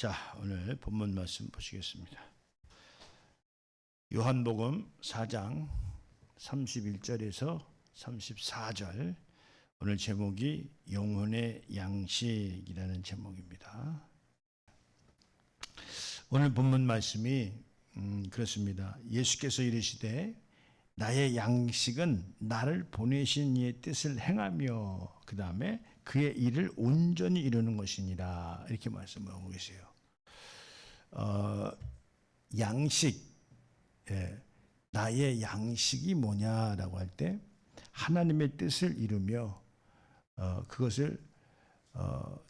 자, 오늘 본문 말씀 보시겠습니다. 요한복음 4장 31절에서 34절. 오늘 제목이 영혼의 양식이라는 제목입니다. 오늘 본문 말씀이 그렇습니다. 예수께서 이르시되 나의 양식은 나를 보내신 이의 뜻을 행하며 그 다음에 그의 일을 온전히 이루는 것이니라, 이렇게 말씀하고 계세요. 양식, 나의 양식이 뭐냐라고 할 때 하나님의 뜻을 이루며 그것을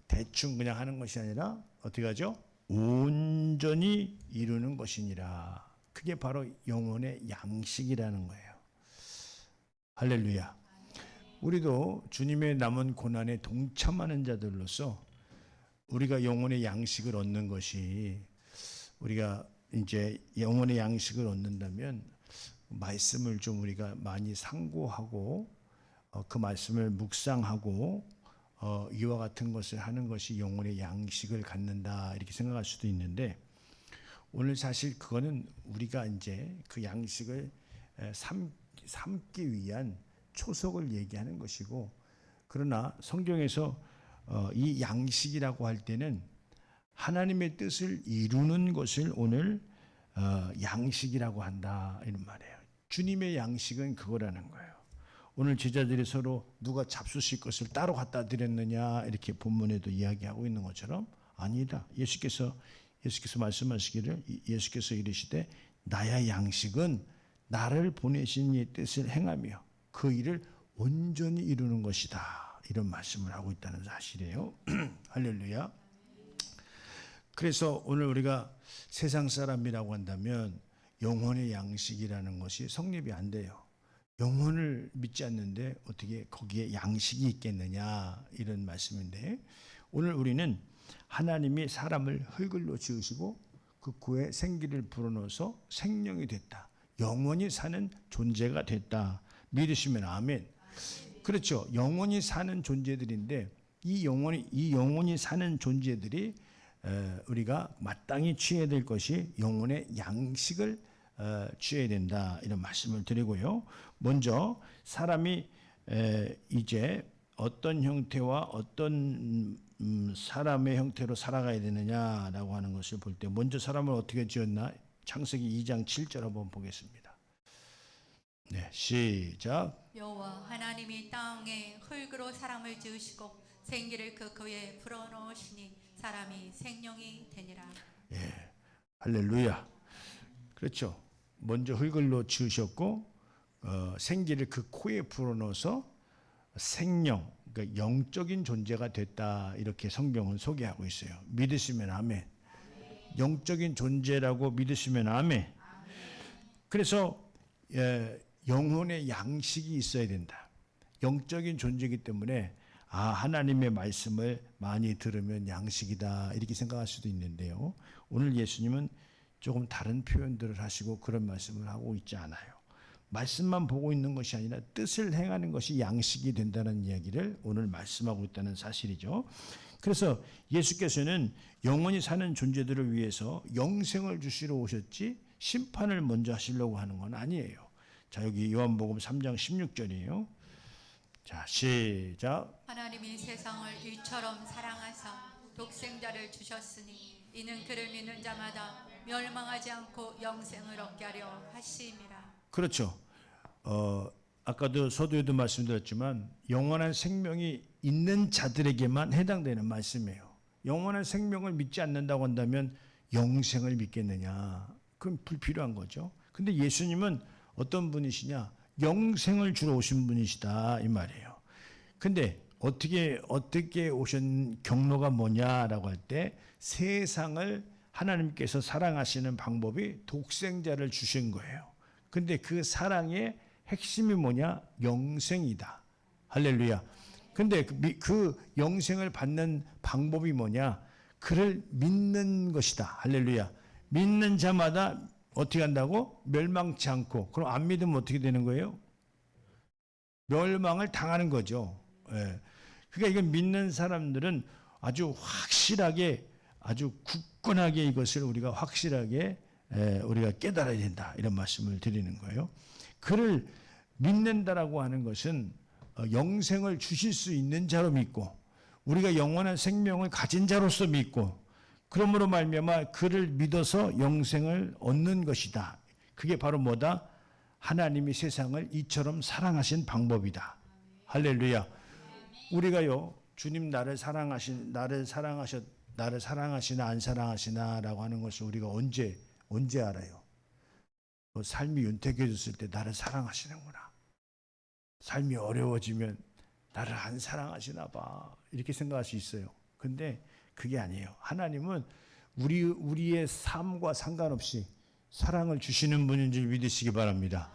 대충 그냥 하는 것이 아니라 어떻게 하죠? 온전히 이루는 것이니라. 그게 바로 영혼의 양식이라는 거예요. 할렐루야. 우리도 주님의 남은 고난에 동참하는 자들로서 우리가 영혼의 양식을 얻는 것이, 우리가 이제 영혼의 양식을 얻는다면 말씀을 좀 우리가 많이 상고하고 그 말씀을 묵상하고 이와 같은 것을 하는 것이 영혼의 양식을 갖는다, 이렇게 생각할 수도 있는데, 오늘 사실 그거는 우리가 이제 그 양식을 삼기 위한 초석을 얘기하는 것이고, 그러나 성경에서 이 양식이라고 할 때는 하나님의 뜻을 이루는 것을 오늘 양식이라고 한다, 이런 말이에요. 주님의 양식은 그거라는 거예요. 오늘 제자들이 서로 누가 잡수실 것을 따로 갖다 드렸느냐, 이렇게 본문에도 이야기하고 있는 것처럼 아니다. 예수께서 말씀하시기를, 예수께서 이르시되 나의 양식은 나를 보내신 이의 뜻을 행하며 그 일을 온전히 이루는 것이다, 이런 말씀을 하고 있다는 사실이에요. 할렐루야. 그래서 오늘 우리가 세상 사람이라고 한다면 영혼의 양식이라는 것이 성립이 안 돼요. 영혼을 믿지 않는데 어떻게 거기에 양식이 있겠느냐, 이런 말씀인데, 오늘 우리는 하나님이 사람을 흙을로 지으시고 그 구에 생기를 불어넣어서 생명이 됐다, 영원히 사는 존재가 됐다, 믿으시면 아멘. 그렇죠. 영원히 사는 존재들인데 이 영원히 사는 존재들이 우리가 마땅히 취해야 될 것이 영혼의 양식을 취해야 된다, 이런 말씀을 드리고요. 먼저 사람이 이제 어떤 형태와 어떤 사람의 형태로 살아가야 되느냐라고 하는 것을 볼 때, 먼저 사람을 어떻게 지었나? 창세기 2장 7절 한번 보겠습니다. 네, 시작. 여호와 하나님이 땅에 흙으로 사람을 지으시고 생기를 그 위에 불어넣으시니 사람이 생명이 되니라. 예, 할렐루야. 그렇죠. 먼저 흙을로 지으셨고 생기를 그 코에 불어넣어서 생명, 그러니까 영적인 존재가 됐다, 이렇게 성경은 소개하고 있어요. 믿으시면 아멘. 영적인 존재라고 믿으시면 아멘. 그래서 영혼의 양식이 있어야 된다. 영적인 존재이기 때문에 하나님의 말씀을 많이 들으면 양식이다, 이렇게 생각할 수도 있는데요. 오늘 예수님은 조금 다른 표현들을 하시고 그런 말씀을 하고 있지 않아요. 말씀만 보고 있는 것이 아니라 뜻을 행하는 것이 양식이 된다는 이야기를 오늘 말씀하고 있다는 사실이죠. 그래서 예수께서는 영원히 사는 존재들을 위해서 영생을 주시러 오셨지 심판을 먼저 하시려고 하는 건 아니에요. 자, 여기 요한복음 3장 16절이에요. 자, 시작. 하나님이 세상을 이처럼 사랑하사 독생자를 주셨으니 이는 그를 믿는 자마다 멸망하지 않고 영생을 얻게 하려 하심이라. 그렇죠. 아까도 서두에도 말씀드렸지만 영원한 생명이 있는 자들에게만 해당되는 말씀이에요. 영원한 생명을 믿지 않는다고 한다면 영생을 믿겠느냐? 그건 불필요한 거죠. 근데 예수님은 어떤 분이시냐? 영생을 주러 오신 분이시다, 이 말이에요. 근데 어떻게 오신 경로가 뭐냐라고 할 때, 세상을 하나님께서 사랑하시는 방법이 독생자를 주신 거예요. 근데 그 사랑의 핵심이 뭐냐? 영생이다. 할렐루야. 근데 그 영생을 받는 방법이 뭐냐? 그를 믿는 것이다. 할렐루야. 믿는 자마다 어떻게 한다고? 멸망치 않고. 그럼 안 믿으면 어떻게 되는 거예요? 멸망을 당하는 거죠. 예. 그러니까 이걸 믿는 사람들은 아주 확실하게 아주 굳건하게 이것을 우리가 확실하게 우리가 깨달아야 된다. 이런 말씀을 드리는 거예요. 그를 믿는다라고 하는 것은 영생을 주실 수 있는 자로 믿고 우리가 영원한 생명을 가진 자로서 믿고 그러므로 말미암아 그를 믿어서 영생을 얻는 것이다. 그게 바로 뭐다? 하나님이 세상을 이처럼 사랑하신 방법이다. 할렐루야. 우리가요, 주님 나를 사랑하시나 안 사랑하시나라고 하는 것을 우리가 언제 알아요? 삶이 윤택해졌을 때 나를 사랑하시는구나. 삶이 어려워지면 나를 안 사랑하시나 봐. 이렇게 생각할 수 있어요. 근데 그게 아니에요. 하나님은 우리의 삶과 상관없이 사랑을 주시는 분인 줄 믿으시기 바랍니다.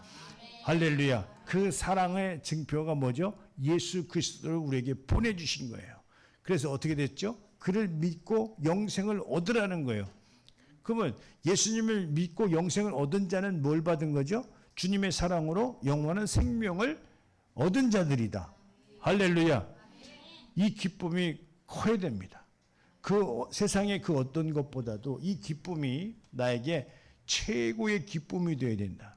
할렐루야. 그 사랑의 증표가 뭐죠? 예수 그리스도를 우리에게 보내주신 거예요. 그래서 어떻게 됐죠? 그를 믿고 영생을 얻으라는 거예요. 그러면 예수님을 믿고 영생을 얻은 자는 뭘 받은 거죠? 주님의 사랑으로 영원한 생명을 얻은 자들이다. 할렐루야. 이 기쁨이 커야 됩니다. 그 세상의 그 어떤 것보다도 이 기쁨이 나에게 최고의 기쁨이 되어야 된다.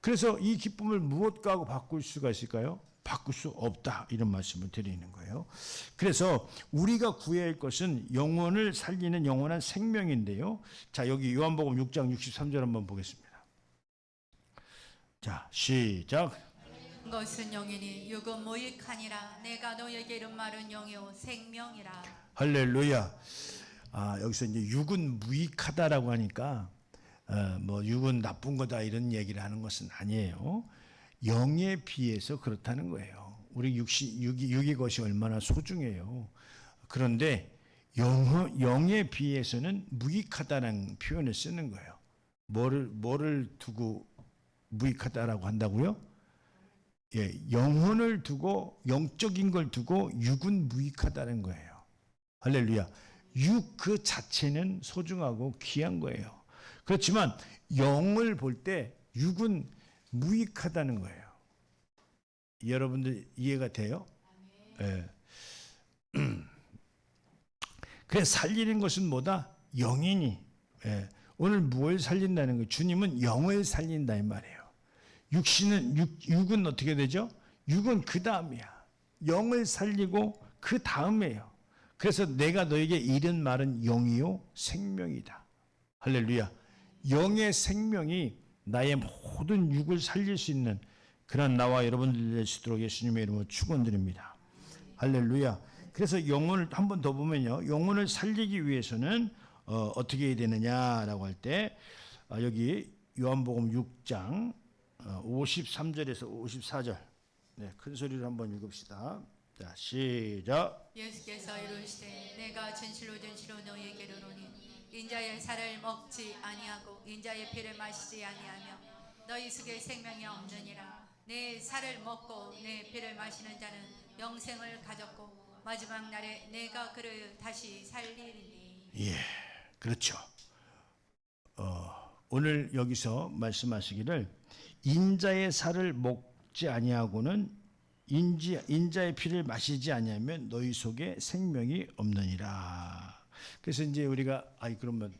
그래서 이 기쁨을 무엇과 하고 바꿀 수가 있을까요? 바꿀 수 없다. 이런 말씀을 드리는 거예요. 그래서 우리가 구해야 할 것은 영혼을 살리는 영원한 생명인데요. 자, 여기 요한복음 6장 63절 한번 보겠습니다. 자, 시작. 것은 영이니 육은 무익하니라. 내가 너에게 이른 말은 영이요 생명이라. 할렐루야. 여기서 이제 육은 무익하다라고 하니까 뭐 육은 나쁜 거다 이런 얘기를 하는 것은 아니에요. 영에 비해서 그렇다는 거예요. 우리 육의 것이 얼마나 소중해요. 그런데 영에 비해서는 무익하다는 표현을 쓰는 거예요. 뭐를 두고 무익하다라고 한다고요? 예, 영혼을 두고 영적인 걸 두고 육은 무익하다는 거예요. 할렐루야. 육 그 자체는 소중하고 귀한 거예요. 그렇지만 영을 볼 때 육은 무익하다는 거예요. 여러분들 이해가 돼요? 예. 그래서 살리는 것은 뭐다? 영이니. 예. 오늘 무엇을 살린다는 거예요? 주님은 영을 살린다 이 말이에요. 육은 어떻게 되죠? 육은 그 다음이야. 영을 살리고 그 다음이에요. 그래서 내가 너에게 이른 말은 영이요 생명이다. 할렐루야. 영의 생명이 나의 모든 육을 살릴 수 있는 그런 나와 여러분들 될 수 있도록 예수님의 이름으로 축원드립니다. 할렐루야. 그래서 영혼을 한 번 더 보면요. 영혼을 살리기 위해서는 어떻게 해야 되느냐라고 할 때 여기 요한복음 6장 53절에서 54절 큰 소리로 한번 읽읍시다. 자, 시작. 예수께서 이르시되 내가 진실로 너희에게 이르노니 인자의 살을 먹지 아니하고 인자의 피를 마시지 아니하며 너희 속에 생명이 없느니라. 내 살을 먹고 내 피를 마시는 자는 영생을 가졌고 마지막 날에 내가 그를 다시 살리리니. 예, 그렇죠. 오늘 여기서 말씀하시기를 인자의 살을 먹지 아니하고는 인자의 피를 마시지 아니하면 너희 속에 생명이 없느니라. 그래서 이제 우리가 그러면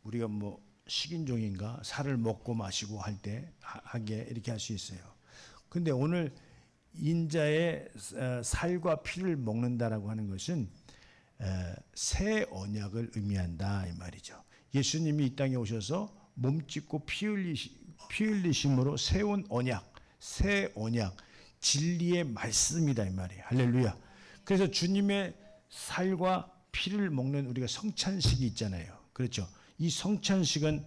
우리가 뭐 식인종인가 살을 먹고 마시고 할 때 하게 이렇게 할 수 있어요. 근데 오늘 인자의 살과 피를 먹는다라고 하는 것은 새 언약을 의미한다 이 말이죠. 예수님이 이 땅에 오셔서 몸짓고 피 흘리심으로 세운 언약, 새 언약, 진리의 말씀이다 이 말이에요. 할렐루야. 그래서 주님의 살과 피를 먹는 우리가 성찬식이 있잖아요. 그렇죠. 이 성찬식은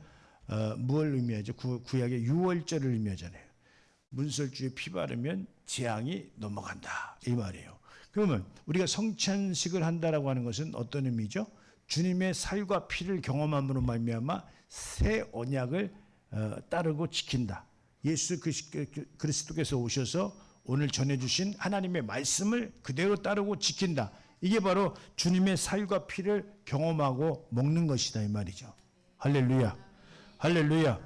무엇을 의미하죠? 구약의 유월절을 의미하잖아요. 문설주에 피 바르면 재앙이 넘어간다 이 말이에요. 그러면 우리가 성찬식을 한다라고 하는 것은 어떤 의미죠? 주님의 살과 피를 경험함으로 말미암아 새 언약을 따르고 지킨다. 예수 그리스도께서 오셔서 오늘 전해주신 하나님의 말씀을 그대로 따르고 지킨다. 이게 바로 주님의 살과 피를 경험하고 먹는 것이다 이 말이죠. 할렐루야. 할렐루야.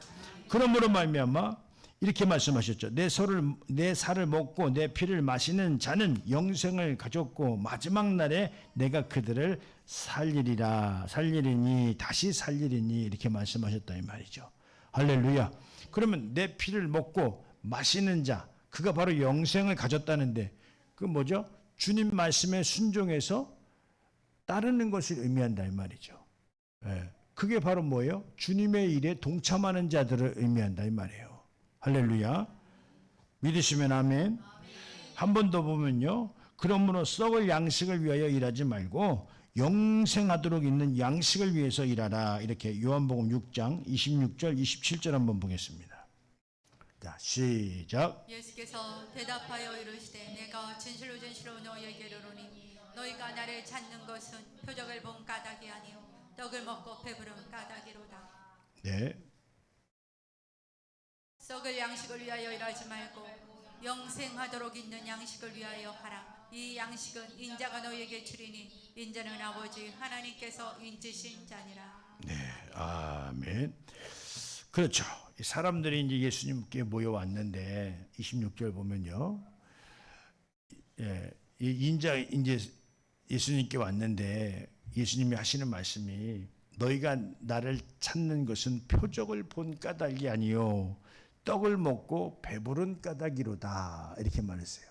그러므로 말미암아 이렇게 말씀하셨죠. 내 살을 먹고 내 피를 마시는 자는 영생을 가졌고 마지막 날에 내가 그들을 살리리니 다시 살리리니 이렇게 말씀하셨다 이 말이죠. 할렐루야. 그러면 내 피를 먹고 마시는 자, 그가 바로 영생을 가졌다는데 그 뭐죠? 주님 말씀에 순종해서 따르는 것을 의미한다 이 말이죠. 예. 그게 바로 뭐예요? 주님의 일에 동참하는 자들을 의미한다 이 말이에요. 할렐루야. 믿으시면 아멘. 한 번 더 보면요. 그러므로 썩을 양식을 위하여 일하지 말고 영생하도록 있는 양식을 위해서 일하라. 이렇게 요한복음 6장 26절 27절 한번 보겠습니다. 자, 시작. 예수께서 대답하여 이르시되 내가 진실로 너희에게 이르노니 너희가 나를 찾는 것은 표적을 본 까닭이 아니요 떡을 먹고 배부른 까닭이로다. 네. 썩을 양식을 위하여 일하지 말고 영생하도록 있는 양식을 위하여 하라. 이 양식은 인자가 너희에게 주리니 인자는 아버지 하나님께서 인치신 자니라. 네. 아멘. 그렇죠. 사람들이 이제 예수님께 모여왔는데 26절 보면요. 예, 인자 이제 예수님께 왔는데 예수님이 하시는 말씀이 너희가 나를 찾는 것은 표적을 본 까닭이 아니요 떡을 먹고 배부른 까닭이로다 이렇게 말했어요.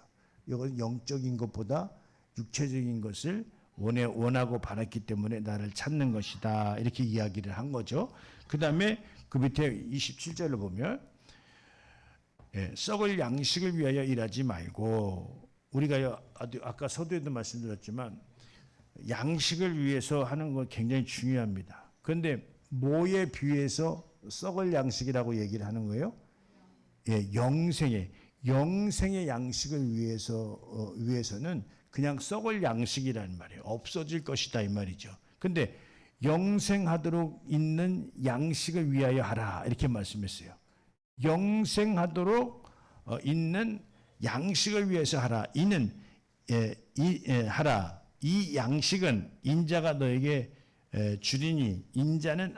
이건 영적인 것보다 육체적인 것을 원하고 바랐기 때문에 나를 찾는 것이다 이렇게 이야기를 한 거죠. 그 다음에 그 밑에 27절을 보면 썩을 양식을 위하여 일하지 말고 우리가 아까 서두에도 말씀드렸지만 양식을 위해서 하는 건 굉장히 중요합니다. 그런데 뭐에 비해서 썩을 양식이라고 얘기를 하는 거예요? 영생의 양식을 위해서는 그냥 썩을 양식이라는 말이에요. 없어질 것이다 이 말이죠. 근데 영생하도록 있는 양식을 위하여 하라 이렇게 말씀했어요. 영생하도록 있는 양식을 위해서 하라. 이는 하라. 이 양식은 인자가 너에게 주리니 인자는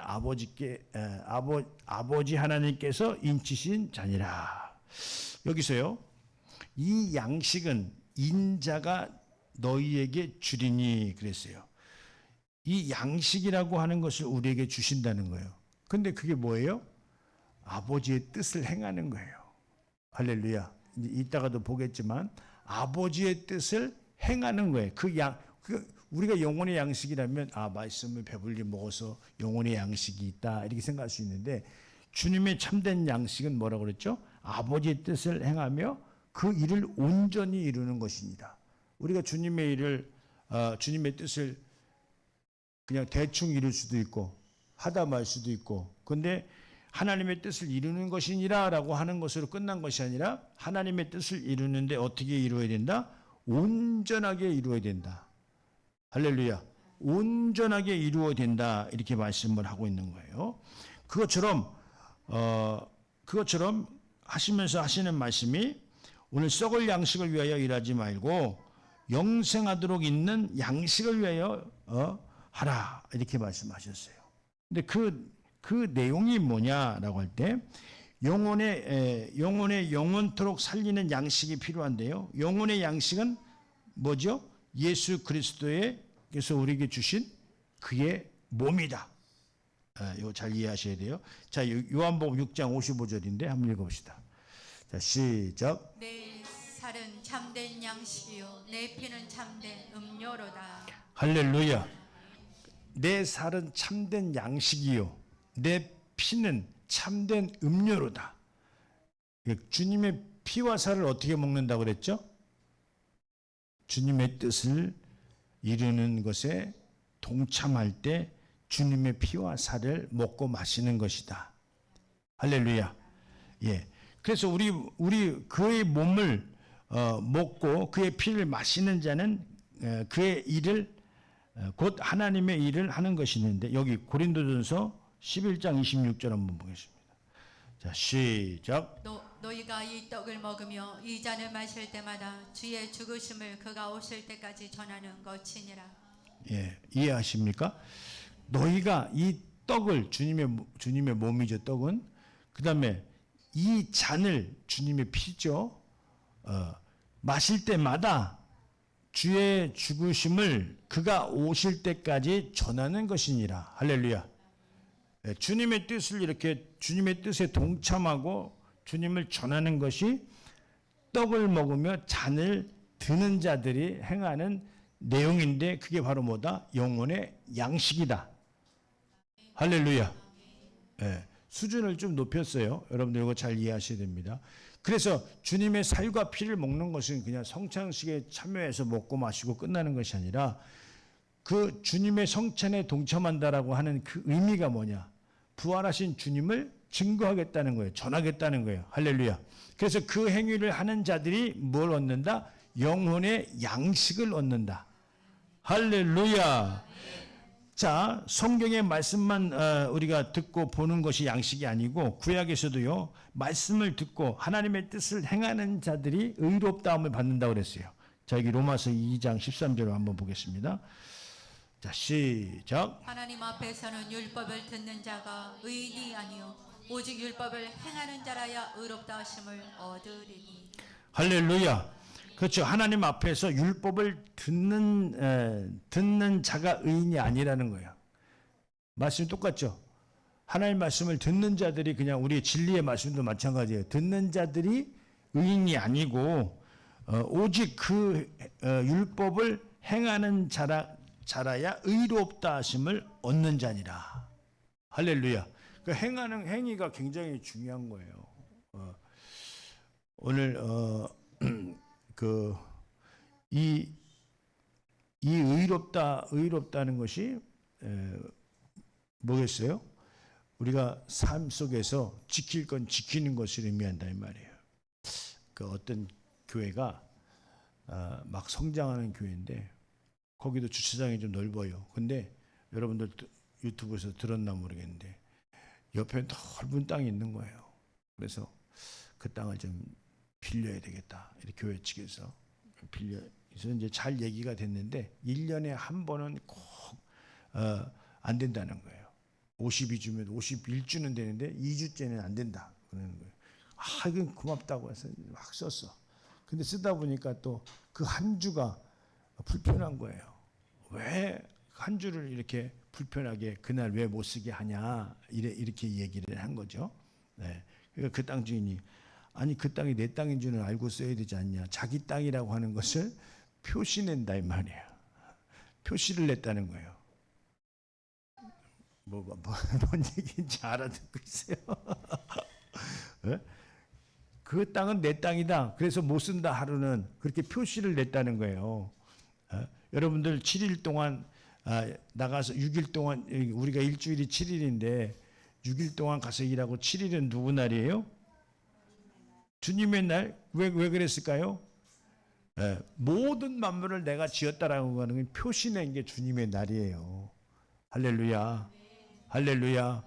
아버지 하나님께서 인치신 자니라. 여기서요. 이 양식은 인자가 너희에게 주리니 그랬어요. 이 양식이라고 하는 것을 우리에게 주신다는 거예요. 근데 그게 뭐예요? 아버지의 뜻을 행하는 거예요. 할렐루야. 이따가도 보겠지만 아버지의 뜻을 행하는 거예요. 우리가 영혼의 양식이라면 말씀을 배불리 먹어서 영혼의 양식이 있다 이렇게 생각할 수 있는데 주님의 참된 양식은 뭐라고 그랬죠? 아버지의 뜻을 행하며 그 일을 온전히 이루는 것입니다. 우리가 주님의 뜻을 그냥 대충 이룰 수도 있고 하다 말 수도 있고 근데 하나님의 뜻을 이루는 것이니라 라고 하는 것으로 끝난 것이 아니라 하나님의 뜻을 이루는데 어떻게 이루어야 된다? 온전하게 이루어야 된다. 할렐루야. 온전하게 이루어야 된다. 이렇게 말씀을 하고 있는 거예요. 그것처럼 하시면서 하시는 말씀이 오늘 썩을 양식을 위하여 일하지 말고 영생하도록 있는 양식을 위하여 하라. 이렇게 말씀하셨어요. 근데 그 내용이 뭐냐라고 할 때 영원토록 살리는 양식이 필요한데요. 영혼의 양식은 뭐죠? 예수 그리스도께서 우리에게 주신 그의 몸이다. 이거 잘 이해하셔야 돼요. 자, 요한복음 6장 55절인데 한번 읽어봅시다. 자, 시작. 내 살은 참된 양식이요 내 피는 참된 음료로다. 할렐루야. 내 살은 참된 양식이요 내 피는 참된 음료로다. 주님의 피와 살을 어떻게 먹는다고 그랬죠? 주님의 뜻을 이루는 것에 동참할 때 주님의 피와 살을 먹고 마시는 것이다. 할렐루야. 예. 그래서 우리 그의 몸을 먹고 그의 피를 마시는 자는 그의 일을 곧 하나님의 일을 하는 것이는데 여기 고린도전서 11장 26절 한번 보겠습니다. 자, 시작. 너희가 이 떡을 먹으며 이 잔을 마실 때마다 주의 죽으심을 그가 오실 때까지 전하는 것이니라. 예, 이해하십니까? 너희가 이 떡을 주님의 몸이죠. 떡은 그 다음에 이 잔을 주님의 피죠. 마실 때마다 주의 죽으심을 그가 오실 때까지 전하는 것이니라. 할렐루야. 주님의 뜻을 이렇게 주님의 뜻에 동참하고 주님을 전하는 것이 떡을 먹으며 잔을 드는 자들이 행하는 내용인데 그게 바로 뭐다? 영혼의 양식이다. 할렐루야. 수준을 좀 높였어요. 여러분들 이거 잘 이해하셔야 됩니다. 그래서 주님의 살과 피를 먹는 것은 그냥 성찬식에 참여해서 먹고 마시고 끝나는 것이 아니라 그 주님의 성찬에 동참한다라고 하는 그 의미가 뭐냐? 부활하신 주님을 증거하겠다는 거예요. 전하겠다는 거예요. 할렐루야. 그래서 그 행위를 하는 자들이 뭘 얻는다? 영혼의 양식을 얻는다. 할렐루야. 자, 성경의 말씀만 우리가 듣고 보는 것이 양식이 아니고 구약에서도요, 말씀을 듣고 하나님의 뜻을 행하는 자들이 의롭다함을 받는다고 그랬어요. 자, 여기 로마서 2장 13절을 한번 보겠습니다. 자, 시작. 하나님 앞에서는 율법을 듣는 자가 의인이 아니요 오직 율법을 행하는 자라야 의롭다 하심을 얻으리니. 할렐루야. 그렇죠. 하나님 앞에서 율법을 듣는 자가 의인이 아니라는 거예요. 말씀이 똑같죠. 하나님 말씀을 듣는 자들이 그냥 우리 진리의 말씀도 마찬가지예요. 듣는 자들이 의인이 아니고 오직 그 율법을 행하는 자라야 의롭다 하심을 얻는 자니라. 할렐루야. 그 행하는 행위가 굉장히 중요한 거예요. 오늘 이 의롭다는 것이 뭐겠어요? 우리가 삶 속에서 지킬 건 지키는 것을 의미한다 이 말이에요. 그 어떤 교회가 막 성장하는 교회인데 거기도 주차장이 좀 넓어요. 근데 여러분들 유튜브에서 들었나 모르겠는데 옆에 넓은 땅이 있는 거예요. 그래서 그 땅을 좀 빌려야 되겠다. 이렇게 교회 측에서 빌려서 이제 잘 얘기가 됐는데 1년에 한 번은 꼭 안 된다는 거예요. 52주면 51주는 되는데 2주째는 안 된다. 그러는 거예요. 아, 이건 고맙다고 해서 막 썼어. 근데 쓰다 보니까 또 그 한 주가 불편한 거예요. 왜 한 주를 이렇게 불편하게 그날 왜 못 쓰게 하냐 이렇게 얘기를 한 거죠. 네. 그러니까 그 땅 주인이 아니 그 땅이 내 땅인 줄은 알고 써야 되지 않냐. 자기 땅이라고 하는 것을 표시낸다 이 말이에요. 표시를 냈다는 거예요. 뭔 얘기인지 알아듣고 있어요. 네? 그 땅은 내 땅이다. 그래서 못 쓴다 하루는 그렇게 표시를 냈다는 거예요. 여러분들 7일 동안 나가서 6일 동안 우리가 일주일이 7일인데 6일 동안 가서 일하고 7일은 누구 날이에요? 주님의 날. 왜 그랬을까요? 모든 만물을 내가 지었다라고 하는 건 표시낸 게 주님의 날이에요. 할렐루야. 할렐루야.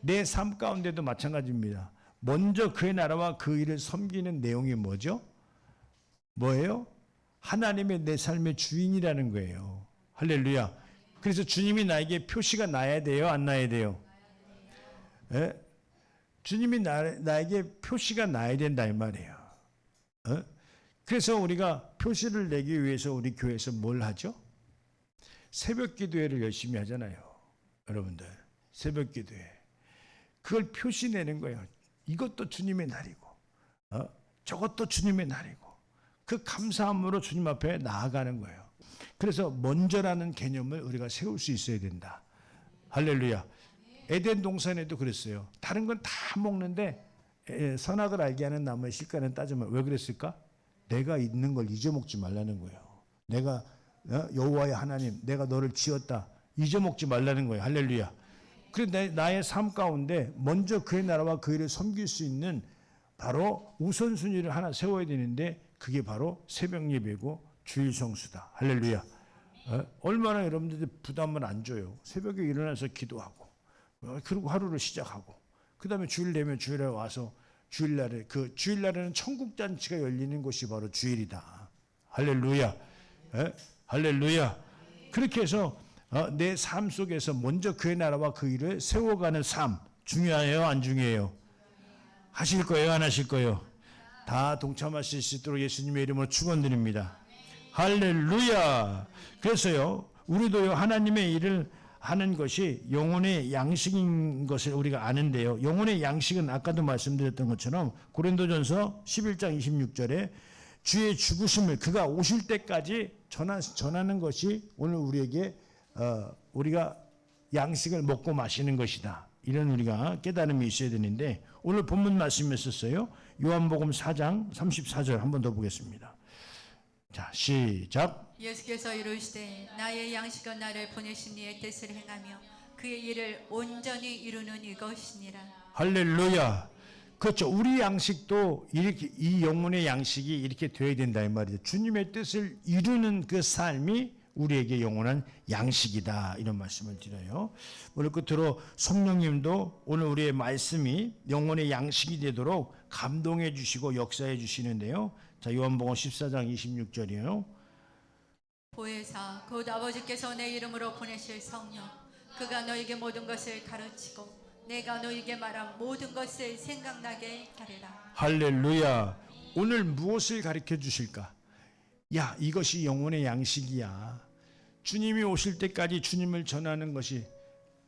내 삶 가운데도 마찬가지입니다. 먼저 그의 나라와 그 일을 섬기는 내용이 뭐죠? 뭐예요? 하나님의 내 삶의 주인이라는 거예요. 할렐루야. 그래서 주님이 나에게 표시가 나야 돼요? 안 나야 돼요? 주님이 나에게 표시가 나야 된다 이 말이에요. 그래서 우리가 표시를 내기 위해서 우리 교회에서 뭘 하죠? 새벽 기도회를 열심히 하잖아요. 여러분들 새벽 기도회. 그걸 표시내는 거예요. 이것도 주님의 날이고 저것도 주님의 날이고 그 감사함으로 주님 앞에 나아가는 거예요. 그래서 먼저라는 개념을 우리가 세울 수 있어야 된다. 할렐루야. 에덴 동산에도 그랬어요. 다른 건 다 먹는데 선악을 알게 하는 나무의 실과는 따지면 왜 그랬을까? 내가 있는 걸 잊어먹지 말라는 거예요. 내가 여호와의 하나님, 내가 너를 지었다. 잊어먹지 말라는 거예요. 할렐루야. 그래서 나의 삶 가운데 먼저 그의 나라와 그 일을 섬길 수 있는 바로 우선순위를 하나 세워야 되는데 그게 바로 새벽 예배고 주일 성수다. 할렐루야. 얼마나 여러분들이 부담을 안 줘요. 새벽에 일어나서 기도하고 그리고 하루를 시작하고 그 다음에 주일 되면 주일에 와서 주일날에 그 주일날에는 천국 잔치가 열리는 곳이 바로 주일이다. 할렐루야. 할렐루야. 그렇게 해서 내 삶 속에서 먼저 그의 나라와 그 일을 세워가는 삶 중요해요? 안 중요해요? 하실 거예요, 안 하실 거예요? 다 동참하실 수 있도록 예수님의 이름으로 축원드립니다. 할렐루야. 그래서요, 우리도요, 하나님의 일을 하는 것이 영혼의 양식인 것을 우리가 아는데요. 영혼의 양식은 아까도 말씀드렸던 것처럼 고린도전서 11장 26절에 주의 죽으심을 그가 오실 때까지 전하는 것이 오늘 우리에게 우리가 양식을 먹고 마시는 것이다. 이런 우리가 깨달음이 있어야 되는데 오늘 본문 말씀에 썼어요. 요한복음 4장 34절 한 번 더 보겠습니다. 자, 시작. 예수께서 이르시되 나의 양식은 나를 보내신 이의 뜻을 행하며 그의 일을 온전히 이루는 이것이니라. 할렐루야. 그렇죠. 우리 양식도 이렇게 이 영혼의 양식이 이렇게 되어야 된다 이 말이죠. 주님의 뜻을 이루는 그 삶이 우리에게 영원한 양식이다 이런 말씀을 드려요. 오늘 끝으로 성령님도 오늘 우리의 말씀이 영혼의 양식이 되도록 감동해 주시고 역사해 주시는데요. 자, 요한복음 14장 26절이에요. 보혜사 곧 아버지께서 내 이름으로 보내실 성령 그가 너에게 모든 것을 가르치고 내가 너에게 말한 모든 것을 생각나게 하리라. 할렐루야. 오늘 무엇을 가르쳐 주실까? 야, 이것이 영혼의 양식이야. 주님이 오실 때까지 주님을 전하는 것이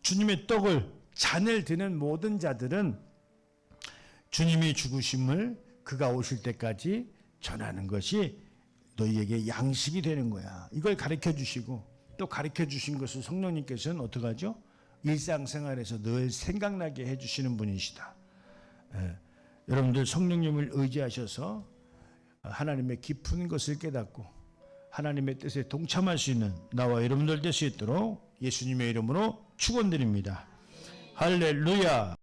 주님의 떡을 잔을 드는 모든 자들은 주님이 죽으심을 그가 오실 때까지 전하는 것이 너희에게 양식이 되는 거야. 이걸 가르쳐 주시고 또 가르쳐 주신 것을 성령님께서는 어떻게 하죠? 일상생활에서 늘 생각나게 해주시는 분이시다. 여러분들 성령님을 의지하셔서 하나님의 깊은 것을 깨닫고 하나님의 뜻에 동참할 수 있는 나와 여러분들 될 수 있도록 예수님의 이름으로 축원드립니다. 할렐루야.